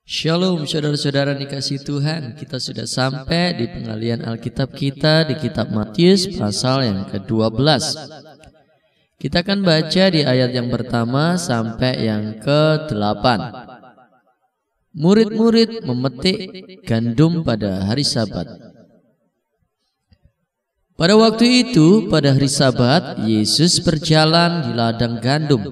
Shalom saudara-saudara dikasih Tuhan. Kita sudah sampai di pengalihan Alkitab kita di kitab Matius pasal yang ke-12. Kita akan baca di ayat yang pertama sampai yang ke-8. Murid-murid memetik gandum pada hari Sabat. Pada waktu itu, pada hari Sabat, Yesus berjalan di ladang gandum.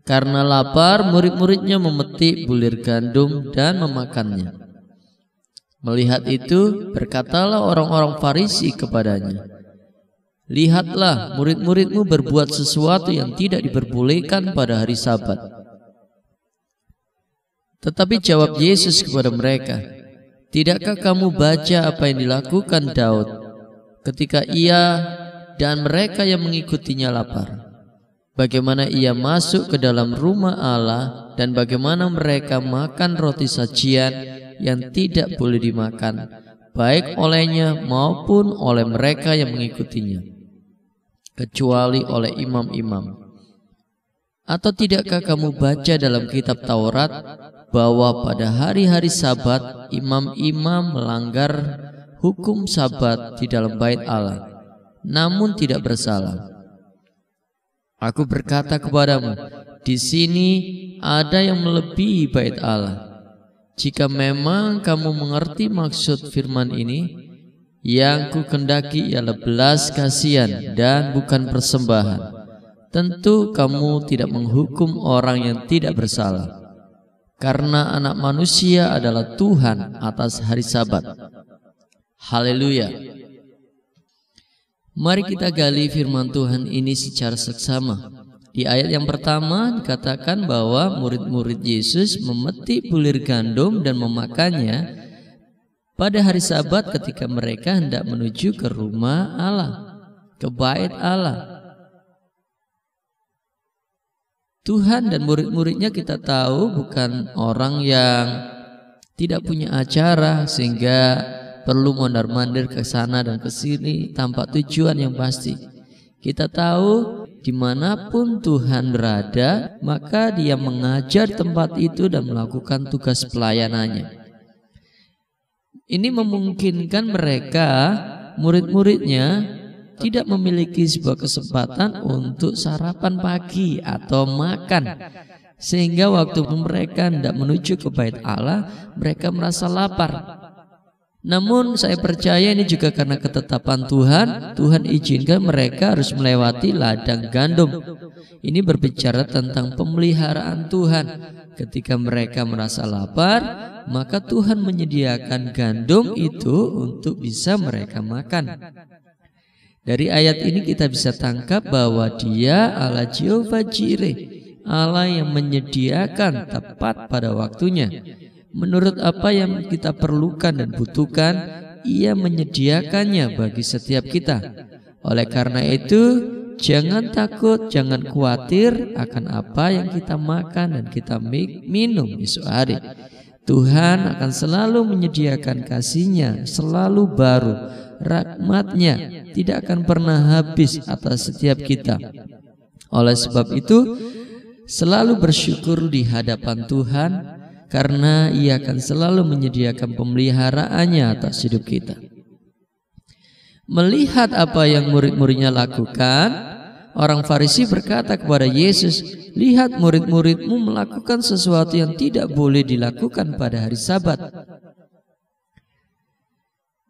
Karena lapar, murid-muridnya memetik bulir gandum dan memakannya. Melihat itu, berkatalah orang-orang Farisi kepadanya, "Lihatlah, murid-muridmu berbuat sesuatu yang tidak diperbolehkan pada hari Sabat." Tetapi jawab Yesus kepada mereka, "Tidakkah kamu baca apa yang dilakukan Daud ketika ia dan mereka yang mengikutinya lapar? Bagaimana ia masuk ke dalam rumah Allah dan bagaimana mereka makan roti sajian yang tidak boleh dimakan, baik olehnya maupun oleh mereka yang mengikutinya, kecuali oleh imam-imam. Atau tidakkah kamu baca dalam kitab Taurat bahwa pada hari-hari Sabat imam-imam melanggar hukum Sabat di dalam bait Allah, namun tidak bersalah? Aku berkata kepadamu, di sini ada yang melebihi bait Allah. Jika memang kamu mengerti maksud firman ini, yang ku kendaki ialah belas kasihan dan bukan persembahan, tentu kamu tidak menghukum orang yang tidak bersalah. Karena Anak Manusia adalah Tuhan atas hari Sabat." Haleluya. Mari kita gali firman Tuhan ini secara seksama. Di ayat yang pertama dikatakan bahwa murid-murid Yesus memetik bulir gandum dan memakannya pada hari Sabat ketika mereka hendak menuju ke rumah Allah, ke bait Allah. Tuhan dan murid-muridnya kita tahu bukan orang yang tidak punya acara sehingga perlu mondar-mandir ke sana dan ke sini tanpa tujuan yang pasti. Kita tahu dimanapun Tuhan berada, maka Dia mengajar tempat itu dan melakukan tugas pelayanannya. Ini memungkinkan mereka, murid-muridnya, tidak memiliki sebuah kesempatan untuk sarapan pagi atau makan, sehingga waktu mereka hendak menuju ke bait Allah, mereka merasa lapar. Namun saya percaya ini juga karena ketetapan Tuhan. Tuhan izinkan mereka harus melewati ladang gandum. Ini berbicara tentang pemeliharaan Tuhan. Ketika mereka merasa lapar, maka Tuhan menyediakan gandum itu untuk bisa mereka makan. Dari ayat ini kita bisa tangkap bahwa Dia Allah Jehovah Jireh, Allah yang menyediakan tepat pada waktunya. Menurut apa yang kita perlukan dan butuhkan, Ia menyediakannya bagi setiap kita. Oleh karena itu, jangan takut, jangan khawatir akan apa yang kita makan dan kita minum esok hari. Tuhan akan selalu menyediakan kasih-Nya, selalu baru. Rahmat-Nya tidak akan pernah habis atas setiap kita. Oleh sebab itu, selalu bersyukur di hadapan Tuhan, karena Ia akan selalu menyediakan pemeliharaannya atas hidup kita. Melihat apa yang murid-muridnya lakukan, orang Farisi berkata kepada Yesus, "Lihat, murid-muridmu melakukan sesuatu yang tidak boleh dilakukan pada hari Sabat."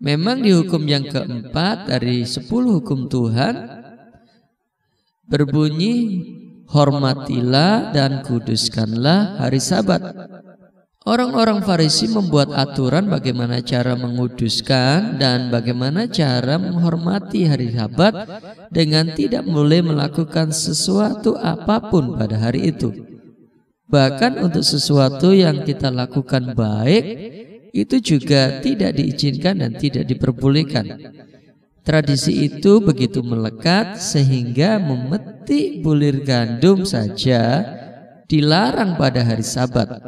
Memang di hukum yang keempat dari 10 hukum Tuhan berbunyi, "Hormatilah dan kuduskanlah hari Sabat." Orang-orang Farisi membuat aturan bagaimana cara menguduskan dan bagaimana cara menghormati hari Sabat dengan tidak boleh melakukan sesuatu apapun pada hari itu. Bahkan untuk sesuatu yang kita lakukan baik, itu juga tidak diizinkan dan tidak diperbolehkan. Tradisi itu begitu melekat sehingga memetik bulir gandum saja dilarang pada hari Sabat.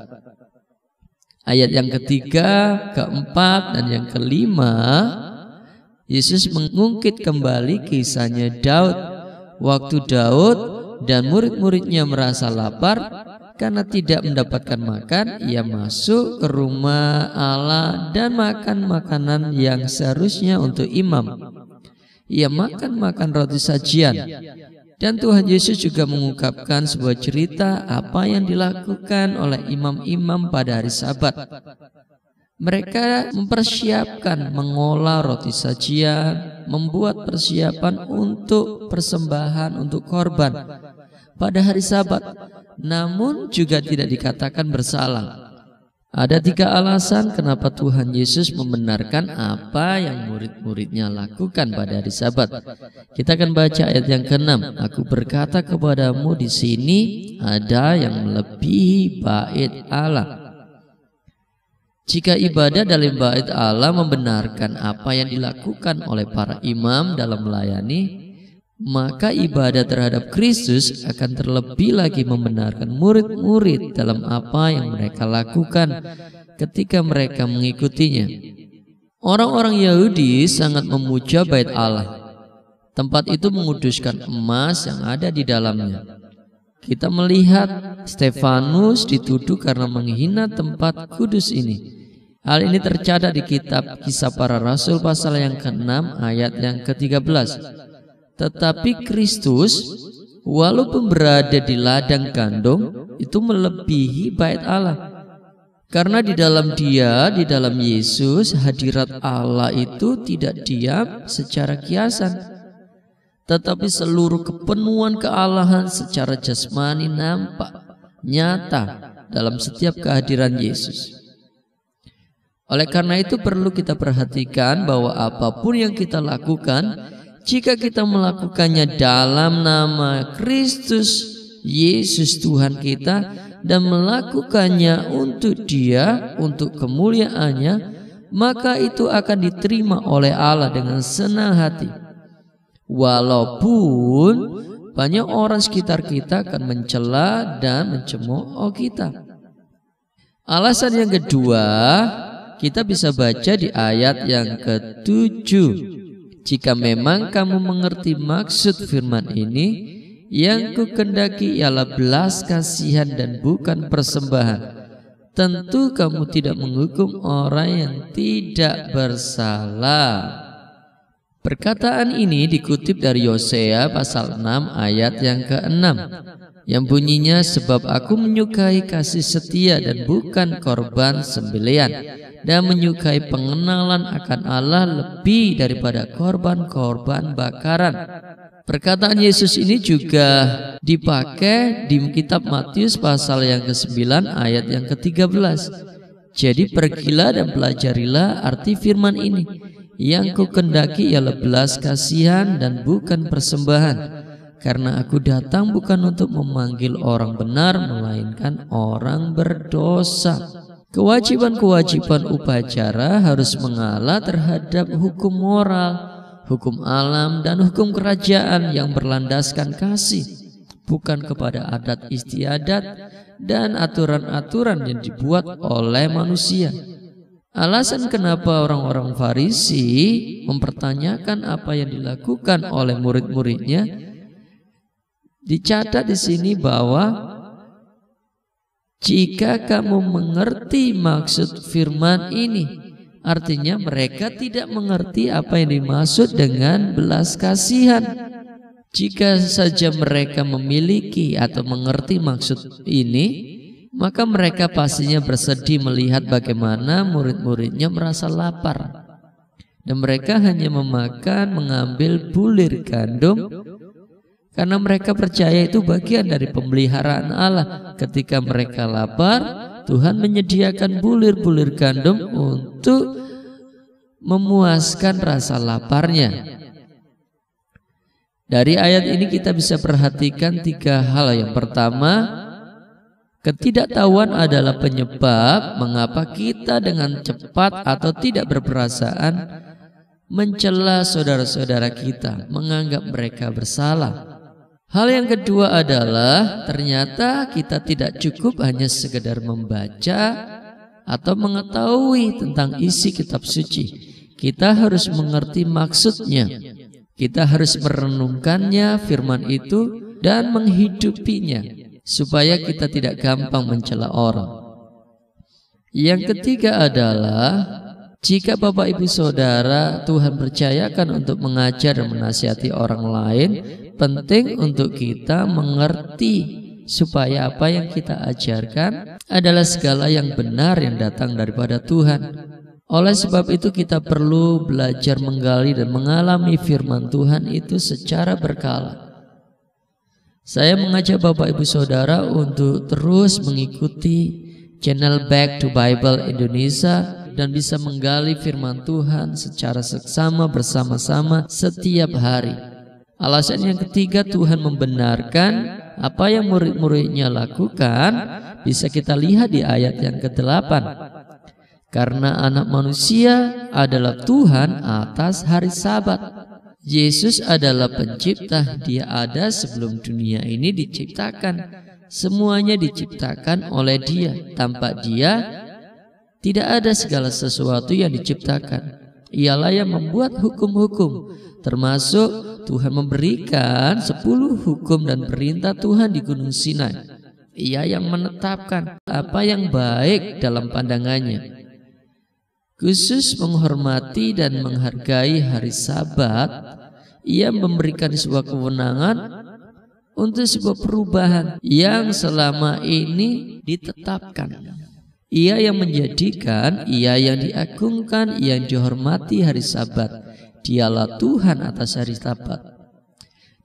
Ayat yang ketiga, keempat, dan yang kelima, Yesus mengungkit kembali kisahnya Daud. Waktu Daud dan murid-muridnya merasa lapar, karena tidak mendapatkan makan, ia masuk ke rumah Allah dan makan makanan yang seharusnya untuk imam. Ia makan roti sajian. Dan Tuhan Yesus juga mengungkapkan sebuah cerita apa yang dilakukan oleh imam-imam pada hari Sabat. Mereka mempersiapkan mengolah roti sajian, membuat persiapan untuk persembahan untuk korban pada hari Sabat, namun juga tidak dikatakan bersalah. Ada 3 alasan kenapa Tuhan Yesus membenarkan apa yang murid-muridnya lakukan pada hari Sabat. Kita akan baca ayat yang ke-6. Aku berkata kepadamu, di sini ada yang melebihi bait Allah. Jika ibadah dalam bait Allah membenarkan apa yang dilakukan oleh para imam dalam melayani, maka ibadah terhadap Kristus akan terlebih lagi membenarkan murid-murid dalam apa yang mereka lakukan ketika mereka mengikutinya. Orang-orang Yahudi sangat memuja bait Allah. Tempat itu menguduskan emas yang ada di dalamnya. Kita melihat Stefanus dituduh karena menghina tempat kudus ini. Hal ini tercatat di kitab Kisah Para Rasul pasal yang ke-6 ayat yang ke-13. Tetapi Kristus walaupun berada di ladang gandum itu melebihi bait Allah. Karena di dalam Dia, di dalam Yesus, hadirat Allah itu tidak diam secara kiasan, tetapi seluruh kepenuhan kealahan secara jasmani nampak nyata dalam setiap kehadiran Yesus. Oleh karena itu perlu kita perhatikan bahwa apapun yang kita lakukan, jika kita melakukannya dalam nama Kristus Yesus Tuhan kita dan melakukannya untuk Dia, untuk kemuliaannya, maka itu akan diterima oleh Allah dengan senang hati. Walaupun banyak orang sekitar kita akan mencela dan mencemooh kita. Alasan yang kedua, kita bisa baca di ayat yang ke-7. Jika memang kamu mengerti maksud firman ini, yang kukendaki ialah belas kasihan dan bukan persembahan, tentu kamu tidak menghukum orang yang tidak bersalah. Perkataan ini dikutip dari Yosea pasal 6 ayat yang ke-6, yang bunyinya, sebab aku menyukai kasih setia dan bukan korban sembelian, dan menyukai pengenalan akan Allah lebih daripada korban-korban bakaran. Perkataan Yesus ini juga dipakai di kitab Matius pasal yang ke-9 ayat yang ke-13. Jadi pergilah dan pelajarilah arti firman ini. Yang kukendaki ialah belas kasihan dan bukan persembahan, karena aku datang bukan untuk memanggil orang benar, melainkan orang berdosa. Kewajiban-kewajiban upacara harus mengalah terhadap hukum moral, hukum alam, dan hukum kerajaan yang berlandaskan kasih, bukan kepada adat istiadat dan aturan-aturan yang dibuat oleh manusia. Alasan kenapa orang-orang Farisi mempertanyakan apa yang dilakukan oleh murid-muridnya dicatat di sini bahwa jika kamu mengerti maksud firman ini, artinya mereka tidak mengerti apa yang dimaksud dengan belas kasihan. Jika saja mereka memiliki atau mengerti maksud ini, maka mereka pastinya bersedih melihat bagaimana murid-muridnya merasa lapar, dan mereka hanya mengambil bulir gandum karena mereka percaya itu bagian dari pemeliharaan Allah. Ketika mereka lapar, Tuhan menyediakan bulir-bulir gandum untuk memuaskan rasa laparnya. Dari ayat ini kita bisa perhatikan 3 hal. Yang pertama, ketidaktahuan adalah penyebab mengapa kita dengan cepat atau tidak berperasaan mencela saudara-saudara kita, menganggap mereka bersalah. Hal yang kedua adalah ternyata kita tidak cukup hanya sekedar membaca atau mengetahui tentang isi kitab suci. Kita harus mengerti maksudnya. Kita harus merenungkannya, firman itu, dan menghidupinya. supaya kita tidak gampang mencela orang. Yang ketiga adalah jika Bapak Ibu Saudara Tuhan percayakan untuk mengajar dan menasihati orang lain, penting untuk kita mengerti supaya apa yang kita ajarkan adalah segala yang benar yang datang daripada Tuhan. Oleh sebab itu kita perlu belajar menggali dan mengalami firman Tuhan itu secara berkala. Saya mengajak Bapak Ibu Saudara untuk terus mengikuti channel Back to Bible Indonesia dan bisa menggali firman Tuhan secara seksama bersama-sama setiap hari. Alasan yang ketiga, Tuhan membenarkan apa yang murid-muridnya lakukan bisa kita lihat di ayat yang ke-8. Karena anak manusia adalah Tuhan atas hari Sabat. Yesus adalah pencipta, dia ada sebelum dunia ini diciptakan. Semuanya diciptakan oleh dia. Tanpa dia tidak ada segala sesuatu yang diciptakan. Ialah yang membuat hukum-hukum, termasuk Tuhan memberikan 10 hukum dan perintah Tuhan di Gunung Sinai. Ia yang menetapkan apa yang baik dalam pandangannya. Khusus menghormati dan menghargai hari Sabat, ia memberikan sebuah kewenangan untuk sebuah perubahan yang selama ini ditetapkan. Ia yang menjadikan, ia yang diagungkan, ia yang dihormati hari Sabat. Dialah Tuhan atas hari Sabat.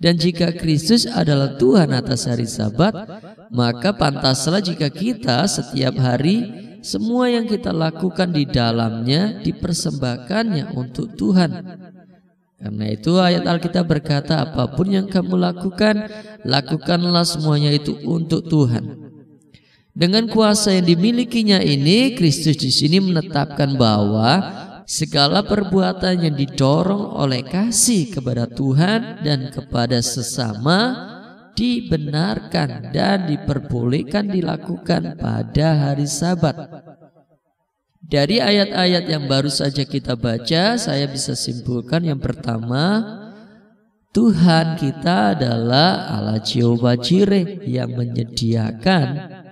Dan jika Kristus adalah Tuhan atas hari Sabat, maka pantaslah jika kita setiap hari semua yang kita lakukan di dalamnya dipersembahkannya untuk Tuhan. Karena itu ayat Alkitab berkata, apapun yang kamu lakukan, lakukanlah semuanya itu untuk Tuhan. Dengan kuasa yang dimilikinya ini, Kristus di sini menetapkan bahwa segala perbuatan yang didorong oleh kasih kepada Tuhan dan kepada sesama dibenarkan dan diperbolehkan dilakukan pada hari Sabat. Dari ayat-ayat yang baru saja kita baca, saya bisa simpulkan yang pertama, Tuhan kita adalah Allah Jehovah Jireh yang menyediakan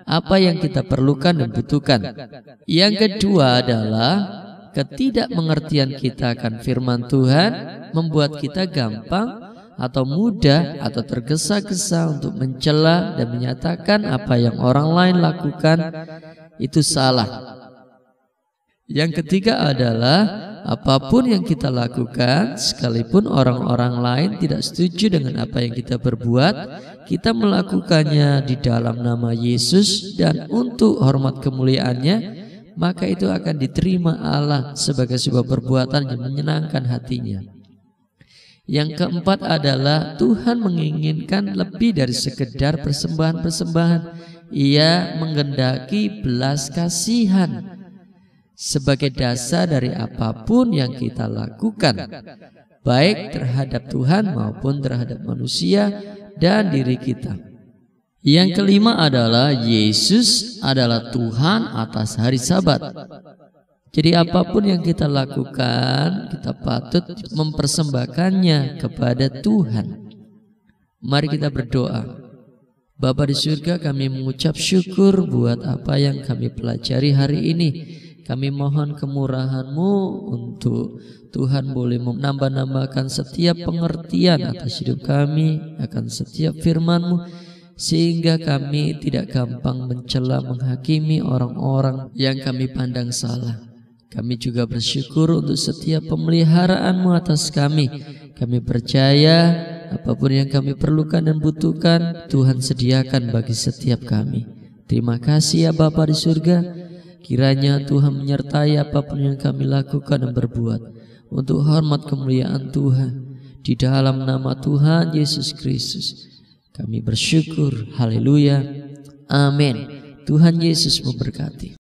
apa yang kita perlukan dan butuhkan. Yang kedua adalah ketidakmengertian kita akan firman Tuhan membuat kita gampang atau mudah atau tergesa-gesa untuk mencela dan menyatakan apa yang orang lain lakukan itu salah. Yang ketiga adalah apapun yang kita lakukan, sekalipun orang-orang lain tidak setuju dengan apa yang kita berbuat, kita melakukannya di dalam nama Yesus dan untuk hormat kemuliaannya, maka itu akan diterima Allah sebagai sebuah perbuatan yang menyenangkan hatinya. Yang keempat adalah Tuhan menginginkan lebih dari sekedar persembahan-persembahan. Ia menghendaki belas kasihan sebagai dasar dari apapun yang kita lakukan, baik terhadap Tuhan maupun terhadap manusia dan diri kita. Yang kelima adalah Yesus adalah Tuhan atas hari Sabat. Jadi apapun yang kita lakukan, kita patut mempersembahkannya kepada Tuhan. Mari kita berdoa. Bapa di surga, kami mengucap syukur buat apa yang kami pelajari hari ini. Kami mohon kemurahan-Mu untuk Tuhan boleh menambah-nambahkan setiap pengertian atas hidup kami akan setiap firman-Mu, sehingga kami tidak gampang mencela menghakimi orang-orang yang kami pandang salah. Kami juga bersyukur untuk setiap pemeliharaan-Mu atas kami. Kami percaya apapun yang kami perlukan dan butuhkan, Tuhan sediakan bagi setiap kami. Terima kasih ya Bapa di surga. Kiranya Tuhan menyertai apapun yang kami lakukan dan berbuat untuk hormat kemuliaan Tuhan. Di dalam nama Tuhan Yesus Kristus kami bersyukur. Haleluya. Amin. Tuhan Yesus memberkati.